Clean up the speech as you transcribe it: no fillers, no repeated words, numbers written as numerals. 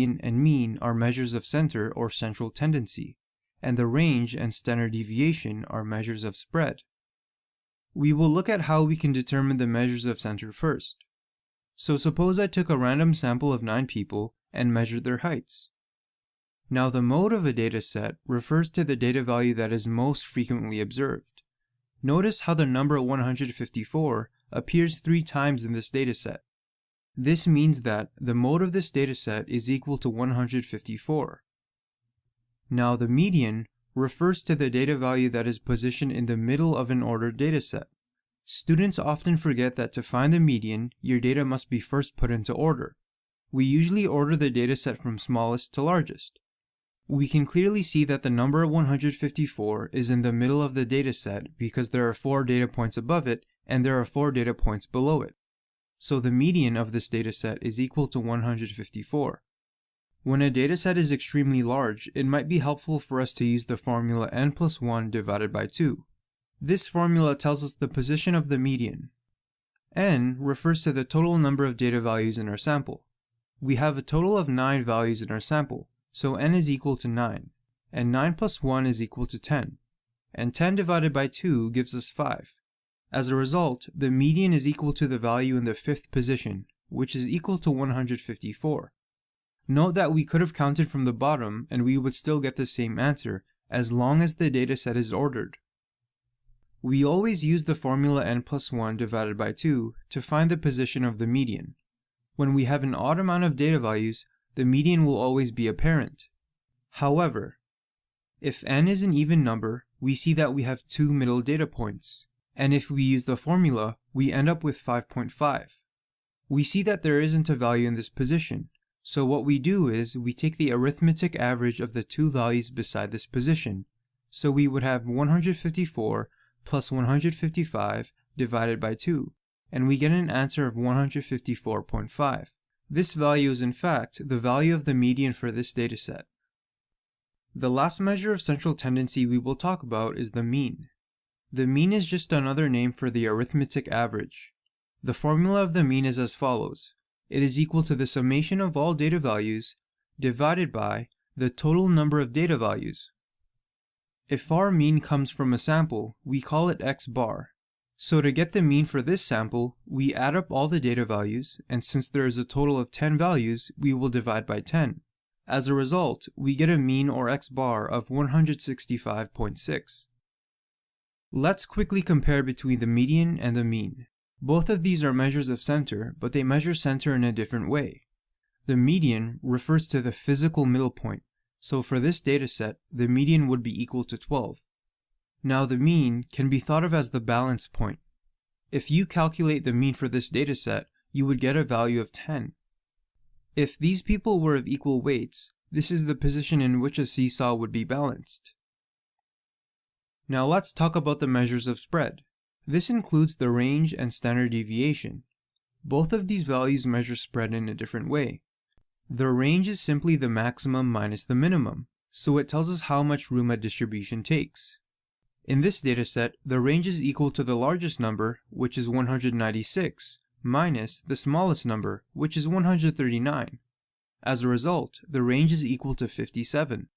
and mean are measures of center or central tendency, and the range and standard deviation are measures of spread. We will look at how we can determine the measures of center first. So suppose I took a random sample of 9 people and measured their heights. Now the mode of a data set refers to the data value that is most frequently observed. Notice how the number 154 appears 3 times in this data set. This means that the mode of this data set is equal to 154. Now the median refers to the data value that is positioned in the middle of an ordered data set. Students often forget that to find the median, your data must be first put into order. We usually order the data set from smallest to largest. We can clearly see that the number 154 is in the middle of the data set because there are 4 data points above it and there are 4 data points below it. So the median of this data set is equal to 154. When a data set is extremely large, it might be helpful for us to use the formula n plus 1 divided by 2. This formula tells us the position of the median. N refers to the total number of data values in our sample. We have a total of 9 values in our sample, so n is equal to 9, and 9 plus 1 is equal to 10, and 10 divided by 2 gives us 5. As a result, the median is equal to the value in the 5th position, which is equal to 154. Note that we could have counted from the bottom and we would still get the same answer as long as the data set is ordered. We always use the formula n plus 1 divided by 2 to find the position of the median. When we have an odd amount of data values, the median will always be apparent. However, if n is an even number, we see that we have 2 middle data points, and if we use the formula, we end up with 5.5. We see that there isn't a value in this position, so what we do is we take the arithmetic average of the 2 values beside this position, so we would have 154 plus 155 divided by 2, and we get an answer of 154.5. This value is in fact the value of the median for this dataset. The last measure of central tendency we will talk about is the mean. The mean is just another name for the arithmetic average. The formula of the mean is as follows. It is equal to the summation of all data values divided by the total number of data values. If our mean comes from a sample, we call it x bar. So to get the mean for this sample, we add up all the data values, and since there is a total of 10 values, we will divide by 10. As a result, we get a mean or x bar of 165.6. Let's quickly compare between the median and the mean. Both of these are measures of center, but they measure center in a different way. The median refers to the physical middle point, so for this dataset, the median would be equal to 12. Now the mean can be thought of as the balance point. If you calculate the mean for this dataset, you would get a value of 10. If these people were of equal weights, this is the position in which a seesaw would be balanced. Now let's talk about the measures of spread. This includes the range and standard deviation. Both of these values measure spread in a different way. The range is simply the maximum minus the minimum, so it tells us how much room a distribution takes. In this dataset, the range is equal to the largest number, which is 196, minus the smallest number, which is 139. As a result, the range is equal to 57.